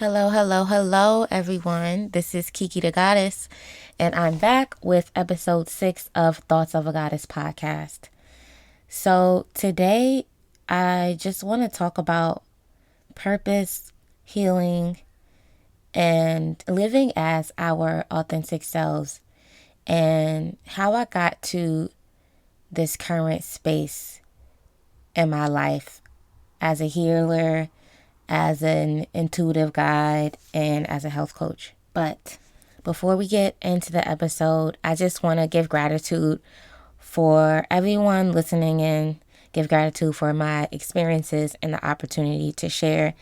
Hello, hello, hello, everyone. This is Kiki the Goddess, and I'm back with episode 6 of Thoughts of a Goddess podcast. So, today I just want to talk about purpose, healing, and living as our authentic selves, and how I got to this current space in my life as a healer, as an intuitive guide, and as a health coach. But before we get into the episode, I just want to give gratitude for everyone listening in, give gratitude for my experiences and the opportunity to share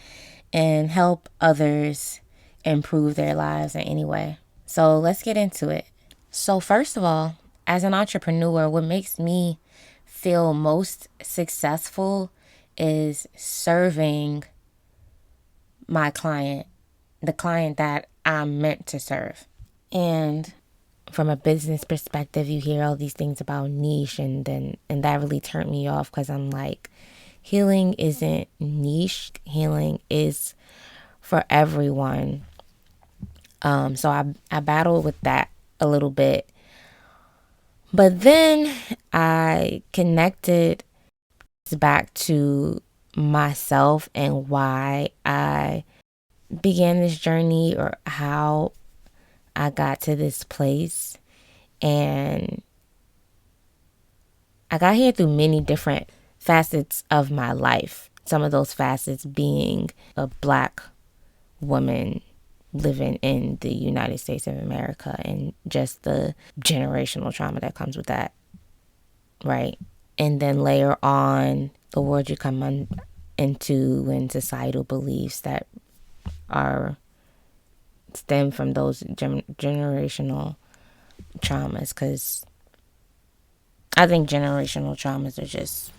and help others improve their lives in any way. So let's get into it. So, first of all, as an entrepreneur, what makes me feel most successful is serving my client, the client that I'm meant to serve. And from a business perspective, you hear all these things about niche, and that really turned me off because I'm like, healing isn't niche. Healing is for everyone. So I battled with that a little bit, but then I connected back to myself and why I began this journey, or how I got to this place. And I got here through many different facets of my life. Some of those facets being a Black woman living in the United States of America, and just the generational trauma that comes with that, right? And then layer on the world you come into, and societal beliefs that are stem from those generational traumas, because I think generational traumas are just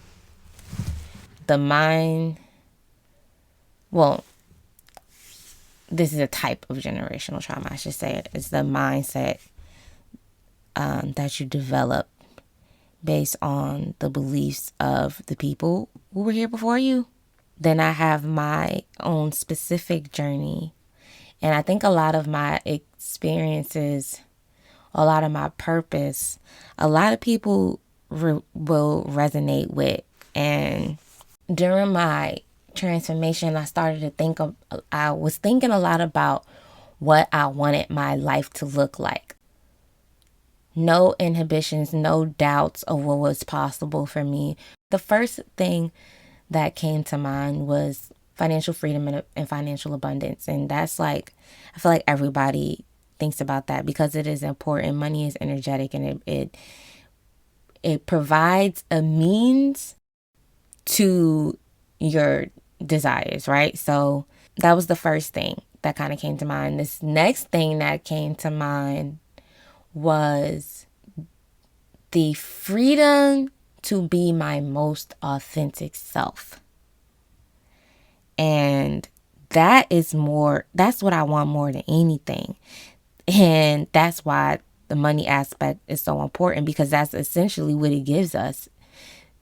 the mind. Well, this is a type of generational trauma, I should say. It's the mindset that you develop based on the beliefs of the people who were here before you. Then I have my own specific journey. And I think a lot of my experiences, a lot of my purpose, a lot of people will resonate with. And during my transformation, I was thinking a lot about what I wanted my life to look like. No inhibitions, no doubts of what was possible for me. The first thing that came to mind was financial freedom and financial abundance. And that's like, I feel like everybody thinks about that because it is important. Money is energetic, and it provides a means to your desires, right? So that was the first thing that kind of came to mind. This next thing that came to mind was the freedom to be my most authentic self. And that's what I want more than anything. And that's why the money aspect is so important, because that's essentially what it gives us,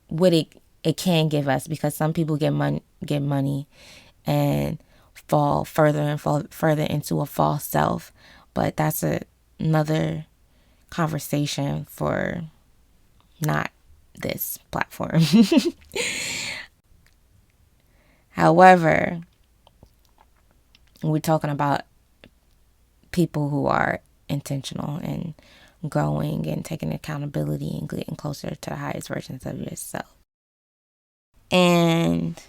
what it can give us, because some people get money and fall further into a false self. But that's another conversation for not this platform. However, we're talking about people who are intentional and growing and taking accountability and getting closer to the highest versions of yourself. And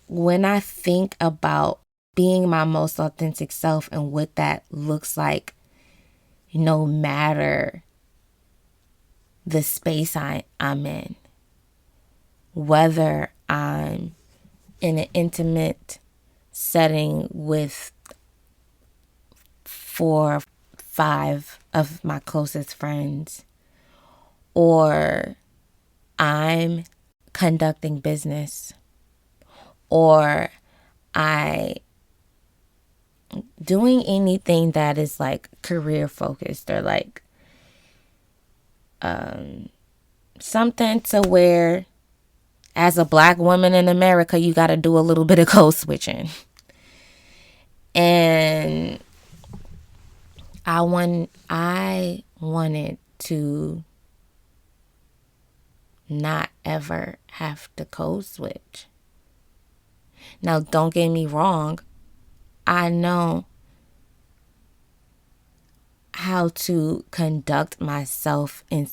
when I think about being my most authentic self and what that looks like, no matter the space I'm in, whether I'm in an intimate setting with 4 or 5 of my closest friends, or I'm conducting business, or I doing anything that is like career focused, or like something to where As a black woman in America, you got to do a little bit of code switching. And I wanted to not ever have to code switch. Now, don't get me wrong. I know how to conduct myself in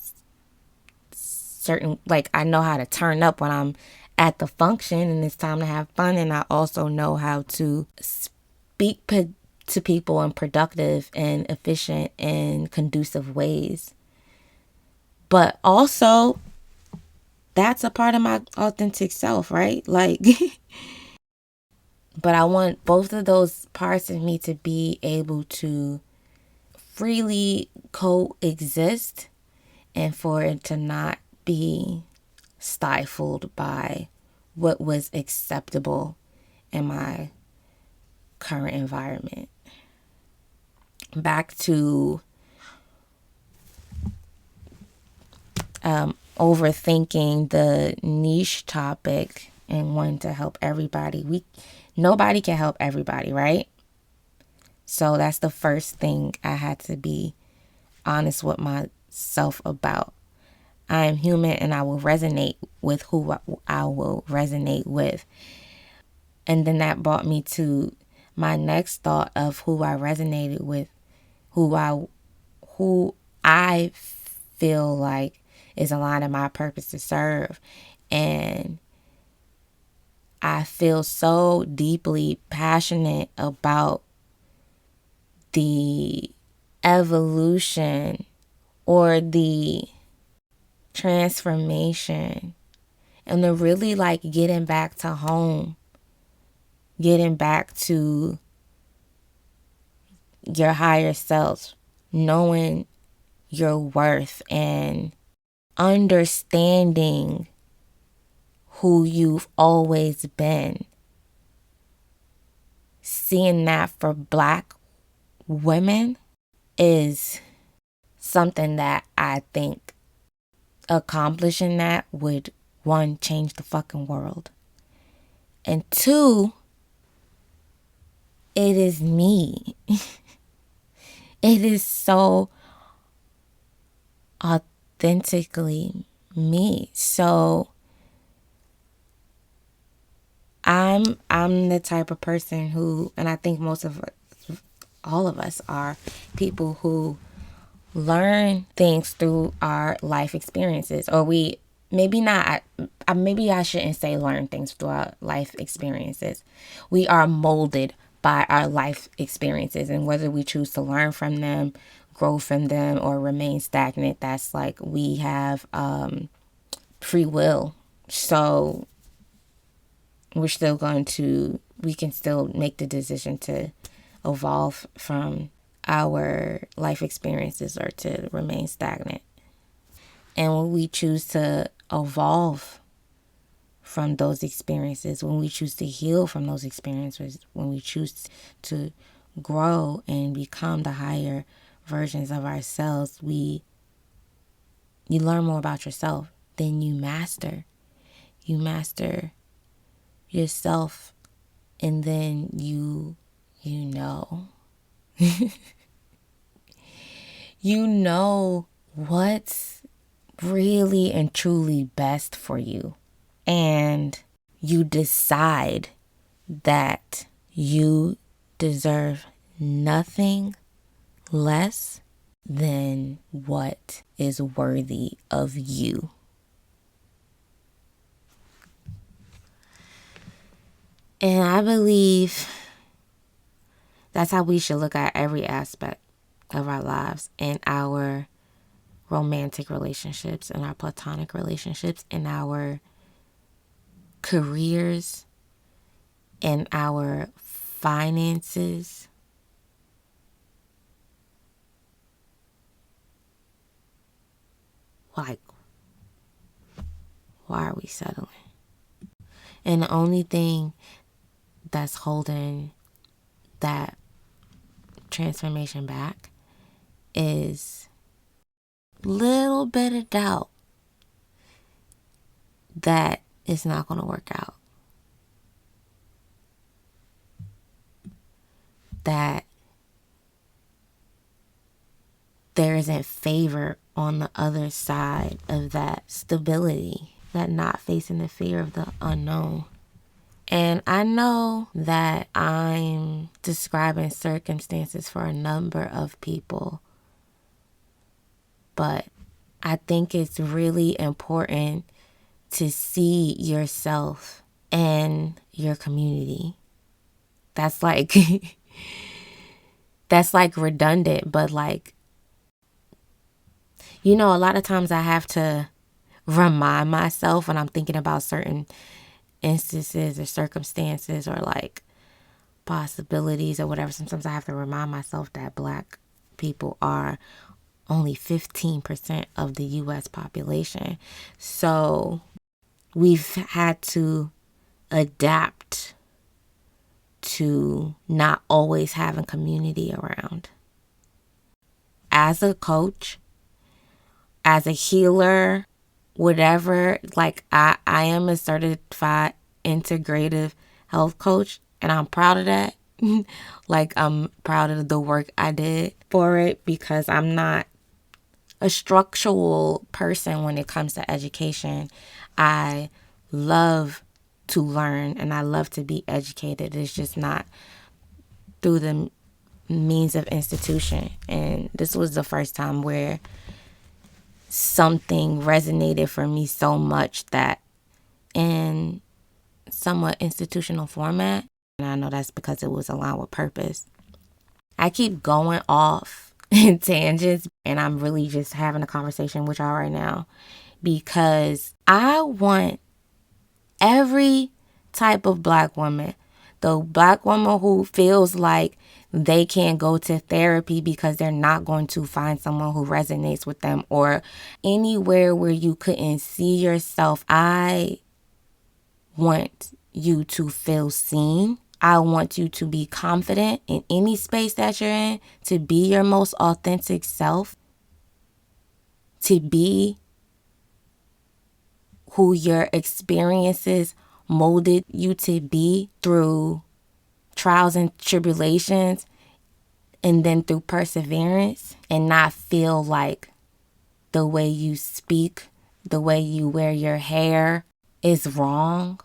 certain, like, I know how to turn up when I'm at the function and it's time to have fun. And I also know how to speak to people in productive and efficient and conducive ways. But also, that's a part of my authentic self, right? Like, but I want both of those parts of me to be able to freely coexist and for it to not be stifled by what was acceptable in my current environment. Back to overthinking the niche topic and wanting to help everybody. Nobody can help everybody, right? So that's the first thing I had to be honest with myself about. I am human and I will resonate with who I will resonate with. And then that brought me to my next thought of who I resonated with, who I feel like is aligned in my purpose to serve. And I feel so deeply passionate about the evolution or the transformation and the really like getting back to home, getting back to your higher self, knowing your worth and understanding who you've always been. Seeing that for Black women is something that I think accomplishing that would, one, change the fucking world. And two, it is me. It is so authentically me. So I'm the type of person who, and I think all of us are people who learn things through our life experiences, or maybe I shouldn't say learn things through our life experiences. We are molded by our life experiences, and whether we choose to learn from them, grow from them, or remain stagnant, that's like we have free will. So we can still make the decision to evolve from our life experiences or to remain stagnant. And when we choose to evolve from those experiences, when we choose to heal from those experiences, when we choose to grow and become the higher versions of ourselves, you learn more about yourself. Then you master yourself, and then you know you know what's really and truly best for you, and you decide that you deserve nothing less than what is worthy of you. And I believe that's how we should look at every aspect of our lives, in our romantic relationships, in our platonic relationships, in our careers, in our finances. Like, why are we settling? And the only thing that's holding that transformation back is little bit of doubt that it's not going to work out. That there isn't favor on the other side of that stability, that not facing the fear of the unknown. And I know that I'm describing circumstances for a number of people, but I think it's really important to see yourself and your community. That's like that's like redundant, but like, you know, a lot of times I have to remind myself when I'm thinking about certain instances or circumstances or like possibilities or whatever. Sometimes I have to remind myself that Black people are only 15% of the U.S. population. So we've had to adapt to not always having community around. As a coach, as a healer, whatever, like I am a certified integrative health coach, and I'm proud of that. Like, I'm proud of the work I did for it, because I'm not a structural person when it comes to education. I love to learn and I love to be educated. It's just not through the means of institution. And this was the first time where something resonated for me so much that in somewhat institutional format, and I know that's because it was aligned with purpose. I keep going off in tangents, and I'm really just having a conversation with y'all right now because I want every type of Black woman, the Black woman who feels like they can't go to therapy because they're not going to find someone who resonates with them, or anywhere where you couldn't see yourself. I want you to feel seen. I want you to be confident in any space that you're in, to be your most authentic self, to be who your experiences molded you to be through trials and tribulations, and then through perseverance, and not feel like the way you speak, the way you wear your hair is wrong.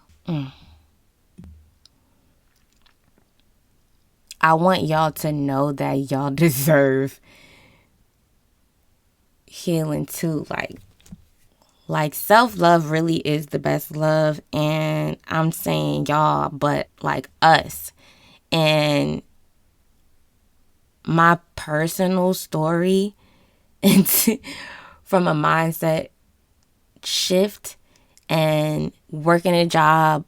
I want y'all to know that y'all deserve healing too. Like self-love really is the best love. And I'm saying y'all, but like us. And my personal story from a mindset shift and working a job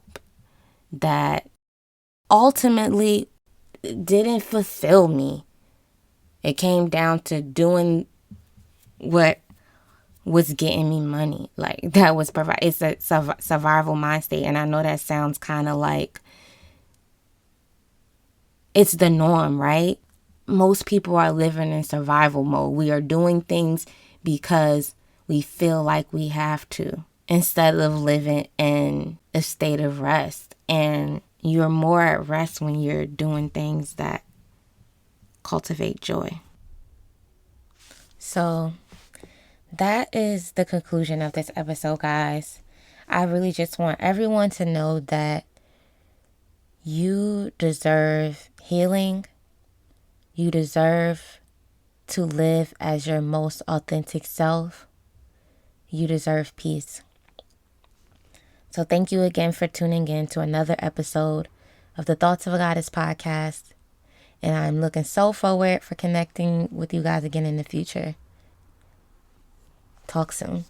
that ultimately didn't fulfill me. It came down to doing what was getting me money. Like, that was it's a survival mind state. And I know that sounds kind of like it's the norm, right? Most people are living in survival mode. We are doing things because we feel like we have to, instead of living in a state of rest. And you're more at rest when you're doing things that cultivate joy. So that is the conclusion of this episode, guys. I really just want everyone to know that you deserve healing. You deserve to live as your most authentic self. You deserve peace. So thank you again for tuning in to another episode of the Thoughts of a Gawdess podcast. And I'm looking so forward for connecting with you guys again in the future. Talk soon.